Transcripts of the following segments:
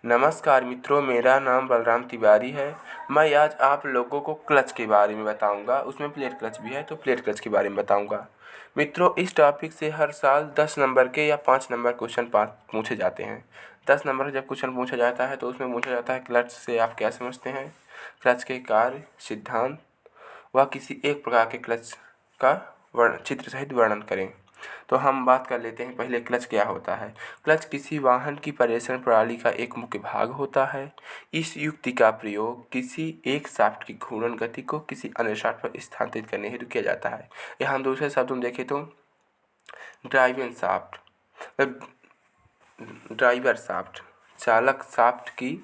नमस्कार मित्रों, मेरा नाम बलराम तिवारी है। मैं आज आप लोगों को क्लच के बारे में बताऊंगा। उसमें प्लेट क्लच भी है, तो प्लेट क्लच के बारे में बताऊंगा। मित्रों, इस टॉपिक से हर साल 10 नंबर के या 5 नंबर क्वेश्चन पूछे जाते हैं। 10 नंबर जब क्वेश्चन पूछा जाता है तो उसमें पूछा जाता है क्लच से आप क्या समझते हैं, क्लच के कार्य, सिद्धांत व किसी एक प्रकार के क्लच का चित्र सहित वर्णन करें। तो हम बात कर लेते हैं पहले क्लच क्या होता है। क्लच किसी वाहन की पर्यवेक्षण प्रणाली का एक मुख्य भाग होता है। इस युक्ति का प्रयोग किसी एक शाफ्ट की घूर्णन गति को किसी अन्य शाफ्ट पर स्थानांतरित करने हेतु किया जाता है। यहाँ हम दूसरे शब्दों में देखें तो ड्राइविंग शाफ्ट, ड्राइवर शाफ्ट, चालक शाफ्ट की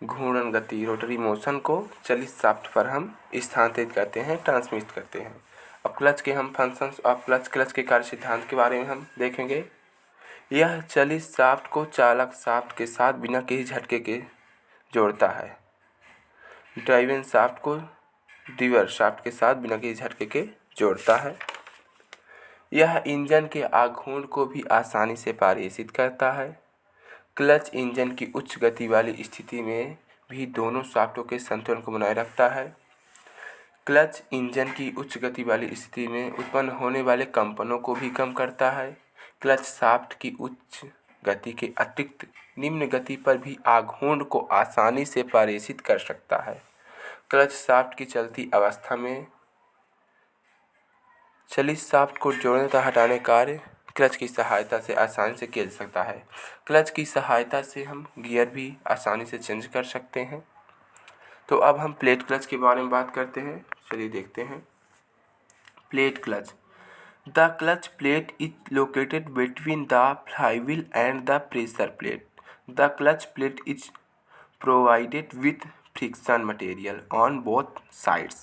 घूर्णन गति, रोटरी मोशन को चलित शाफ्ट पर हम स्थानांतरित करते हैं, ट्रांसमिट करते हैं। अब क्लच के हम फंक्शंस और क्लच के कार्य सिद्धांत के बारे में हम देखेंगे। यह चलित शाफ्ट को चालक शाफ्ट के साथ बिना किसी झटके के जोड़ता है। ड्राइविंग शाफ्ट को ड्राइवर शाफ्ट के साथ बिना किसी झटके के जोड़ता है। यह इंजन के आघूर्ण को भी आसानी से पारेषित करता है। क्लच इंजन की उच्च गति वाली स्थिति में भी दोनों शाफ्टों के संतुलन को बनाए रखता है। क्लच इंजन की उच्च गति वाली स्थिति में उत्पन्न होने वाले कंपनों को भी कम करता है। क्लच शाफ्ट की उच्च गति के अतिरिक्त निम्न गति पर भी आघूर्ण को आसानी से पारेषित कर सकता है। क्लच शाफ्ट की चलती अवस्था में चलित शाफ्ट को जोड़ने तथा हटाने कार्य क्लच की सहायता से आसानी से किया जा सकता है। क्लच की सहायता से हम गियर भी आसानी से चेंज कर सकते हैं। तो अब हम प्लेट क्लच के बारे में बात करते हैं। चलिए देखते हैं। Plate clutch. The clutch plate is located between the flywheel and the pressure plate. The clutch plate is provided with friction material on both sides.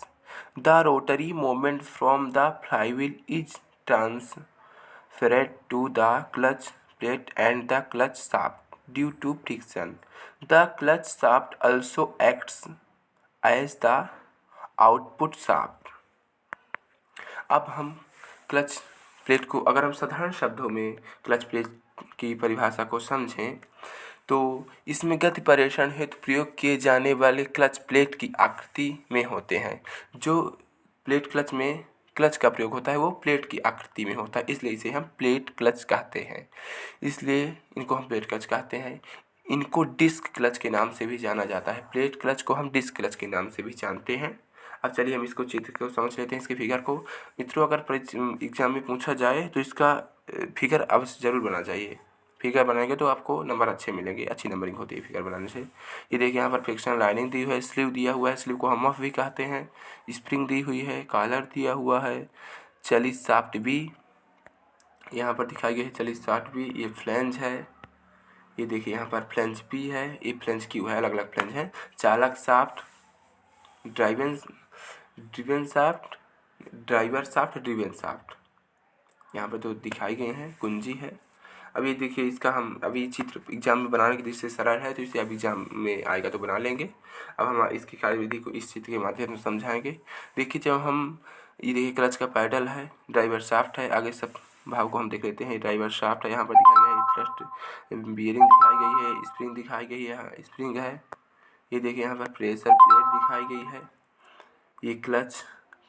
The rotary moment from the flywheel is transferred to the clutch plate and the clutch shaft due to friction. The clutch shaft also acts as the output shaft. अब हम clutch plate को, अगर हम साधारण शब्दों में clutch plate की परिभाषा को समझें तो इसमें गति पर्यवेक्षण हेतु प्रयोग किए जाने वाले क्लच प्लेट की आकृति में होते हैं। जो प्लेट क्लच में क्लच का प्रयोग होता है वो प्लेट की आकृति में होता है, इसलिए इसे हम प्लेट क्लच कहते हैं। इसलिए इनको हम प्लेट क्लच कहते हैं। इनको डिस्क क्लच के नाम से भी जाना जाता है। प्लेट क्लच को हम डिस्क क्लच के नाम से भी जानते हैं। अब चलिए हम इसको चित्र को समझ लेते हैं, इसके फिगर को। मित्रों, अगर एग्जाम में पूछा जाए तो इसका फिगर अवश्य जरूर बना चाहिए। फिगर बनाएंगे तो आपको नंबर अच्छे मिलेंगे, अच्छी नंबरिंग होती है फिगर बनाने से। ये देखिए यहाँ पर फ्रिक्शन लाइनिंग दी हुई है, स्लीव दिया हुआ है, स्लीव को हम मफ भी कहते हैं, स्प्रिंग दी हुई है, कॉलर दिया हुआ है, चलित शाफ्ट भी यहाँ पर दिखाई गई है, चलित शाफ्ट भी, ये फ्लैंज है, ये देखिए यहाँ पर फ्लैंज भी है, ये फ्लैंज क्यू है, अलग अलग फ्लैंज है, चालक shaft, driven shaft, driver shaft, driven shaft यहाँ पर तो दिखाई गए हैं, कुंजी है। अब ये देखिए, इसका हम अभी चित्र एग्जाम में बनाने की दृष्टि से सरल है तो इसे अब एग्जाम में आएगा तो बना लेंगे। अब हम इसकी कार्यविधि को इस चित्र के माध्यम से समझाएंगे। देखिए, जब हम ये देखिए क्लच का पैडल है, ड्राइवर शाफ्ट है, आगे सब भाव को हम देख लेते हैं। ड्राइवर शाफ्ट है, यहाँ पर दिखाया गया है थ्रस्ट बियरिंग दिखाई गई है, स्प्रिंग दिखाई गई है, स्प्रिंग है। ये देखिए यहाँ पर प्रेशर प्लेट दिखाई गई है, ये क्लच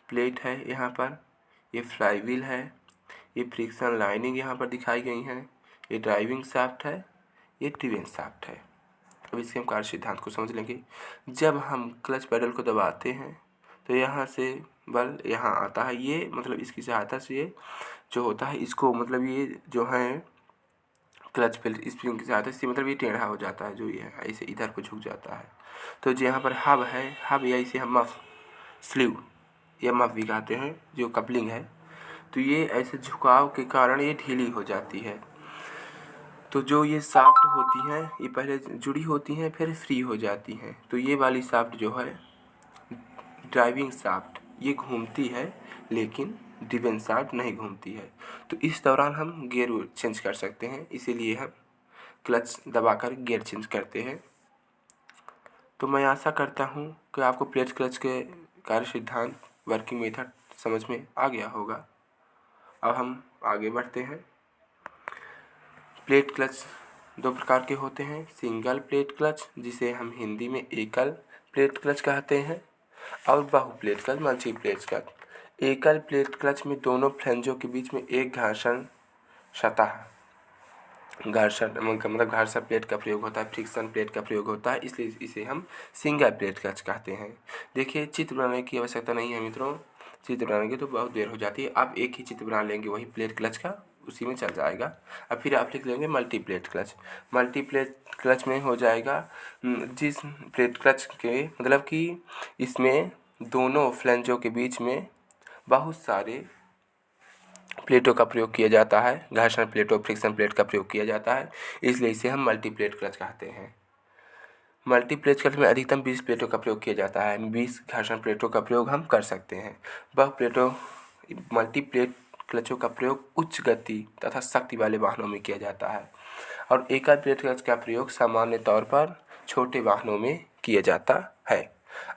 प्लेट है, यहाँ पर ये फ्लाईव्हील है, ये फ्रिक्शन लाइनिंग यहाँ पर दिखाई गई हैं, ये ड्राइविंग शाफ्ट है, ये ड्रिवेन शाफ्ट है। अब इसके हम कार्य सिद्धांत को समझ लेंगे। जब हम क्लच पैडल को दबाते हैं तो यहाँ से बल यहाँ आता है, ये मतलब इसकी सहायता से ये जो होता है इसको, मतलब ये जो है क्लच पे स्प्रिंग की सहायता से मतलब ये टेढ़ा हो जाता है, जो ये है ऐसे इधर को झुक जाता है। तो जो यहाँ पर हब है, हब या इसे हम मफ, स्लीव या मफ भी कहते हैं, जो कपलिंग है, तो ये ऐसे झुकाव के कारण ये ढीली हो जाती है। तो जो ये शाफ्ट होती हैं ये पहले जुड़ी होती हैं फिर फ्री हो जाती हैं। तो ये वाली शाफ्ट जो है ड्राइविंग शाफ्ट, ये घूमती है लेकिन ड्रिवेन शाफ्ट नहीं घूमती है। तो इस दौरान हम गियर चेंज कर सकते हैं, इसीलिए हम क्लच दबाकर गियर चेंज करते हैं। तो मैं आशा करता हूँ कि आपको प्लेट क्लच के कार्य सिद्धांत, वर्किंग मेथड समझ में आ गया होगा। अब हम आगे बढ़ते हैं। प्लेट क्लच दो प्रकार के होते हैं, सिंगल प्लेट क्लच जिसे हम हिंदी में एकल प्लेट क्लच कहते हैं और बहु plate clutch multi plate clutch. एकल प्लेट क्लच में दोनों फ्लैंजों के बीच में एक घर्षण सतह मतलब घर्षण प्लेट का प्रयोग होता है, फ्रिक्शन प्लेट का प्रयोग होता है, इसलिए इसे हम सिंगल प्लेट क्लच कहते हैं। देखिए चित्र बनाने की आवश्यकता नहीं है मित्रों, चित्र बनाने की तो बहुत देर हो जाती है। आप एक ही चित्र बना लेंगे वही प्लेट क्लच का, उसी में चल जाएगा। अब फिर आप लिख लेंगे multi plate clutch. Multi plate clutch में हो जाएगा जिस प्लेट क्लच के मतलब कि इसमें दोनों फ्लैंजों के बीच में बहुत सारे प्लेटों का प्रयोग किया जाता है, घर्षण प्लेट और फ्रिक्शन प्लेट का प्रयोग किया जाता है, इसलिए इसे हम मल्टी प्लेट क्लच कहते हैं। मल्टी प्लेट क्लच में अधिकतम 20 प्लेटों का प्रयोग किया जाता है, 20 घर्षण प्लेटों का प्रयोग हम कर सकते हैं। मल्टी प्लेट क्लचों का प्रयोग उच्च गति तथा शक्ति वाले वाहनों में किया जाता है और एकल प्लेट क्लच का प्रयोग सामान्य तौर पर छोटे वाहनों में किया जाता है।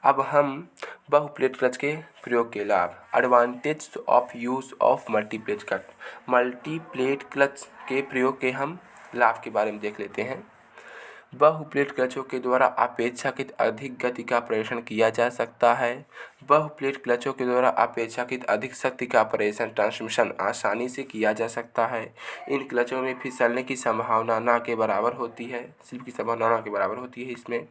अब हम बहु प्लेट क्लच के प्रयोग के लाभ, advantage of use of multi plate clutch. Multi plate clutch के प्रयोग के हम लाभ के बारे में देख लेते हैं। बहु प्लेट क्लचों के द्वारा अपेक्षाकृत अधिक गति का प्रेषण किया जा सकता है। बहु प्लेट क्लचों के द्वारा अपेक्षाकृत अधिक शक्ति का ट्रांसमिशन आसानी से किया जा सकता है। इन क्लचों में फिसलने की संभावना ना के बराबर होती है, स्लिप की संभावना ना के बराबर होती है। इसमें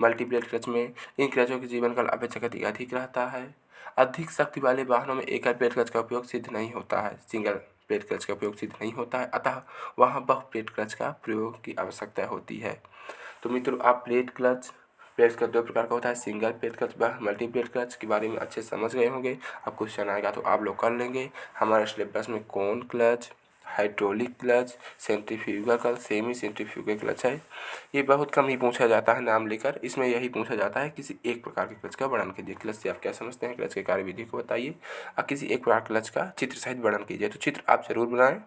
मल्टी प्लेट क्लच में इन क्लचों की जीवन काल अपेक्षाकृत अधिक रहता है। अधिक शक्ति वाले वाहनों में एकल प्लेट क्लच का उपयोग सिद्ध नहीं होता है, सिंगल प्लेट क्लच का उपयोग सिद्ध नहीं होता है, अतः वहाँ बहु प्लेट क्लच का प्रयोग की आवश्यकता होती है। तो मित्रों आप प्लेट क्लच का दो प्रकार का होता है, सिंगल प्लेट क्लच व मल्टी प्लेट क्लच के बारे में अच्छे समझ गए होंगे। अब क्वेश्चन आएगा तो आप लोग कर लेंगे। हमारे सिलेबस में cone clutch, hydraulic clutch, centrifugal clutch, semi centrifugal clutch है। ये बहुत कम ही पूछा जाता है नाम लेकर, इसमें यही पूछा जाता है किसी एक प्रकार के क्लच का वर्णन कीजिए। क्लच से आप क्या समझते हैं, क्लच के कार्यविधि को बताइए और किसी एक प्रकार क्लच का चित्र सहित वर्णन कीजिए। तो चित्र आप जरूर बनाएं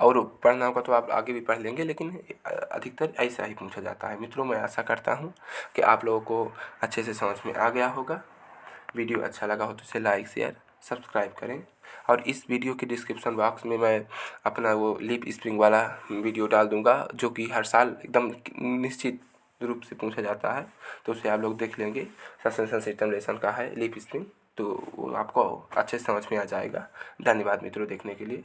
और पढ़ना होगा तो आप आगे भी पढ़ लेंगे, लेकिन अधिकतर ऐसा ही पूछा जाता है। मित्रों मैं आशा करता हूँ कि आप लोगों को अच्छे से समझ में आ गया होगा। वीडियो अच्छा लगा हो तो इसे लाइक शेयर सब्सक्राइब करें और इस वीडियो के डिस्क्रिप्शन बॉक्स में मैं अपना वो लिप स्प्रिंग वाला वीडियो डाल दूँगा जो कि हर साल एकदम निश्चित रूप से पूछा जाता है, तो उसे आप लोग देख लेंगे। सस्पेंशन सिस्टम लेसन का है लिप स्प्रिंग, तो वो आपको अच्छे से समझ में आ जाएगा। धन्यवाद मित्रों देखने के लिए।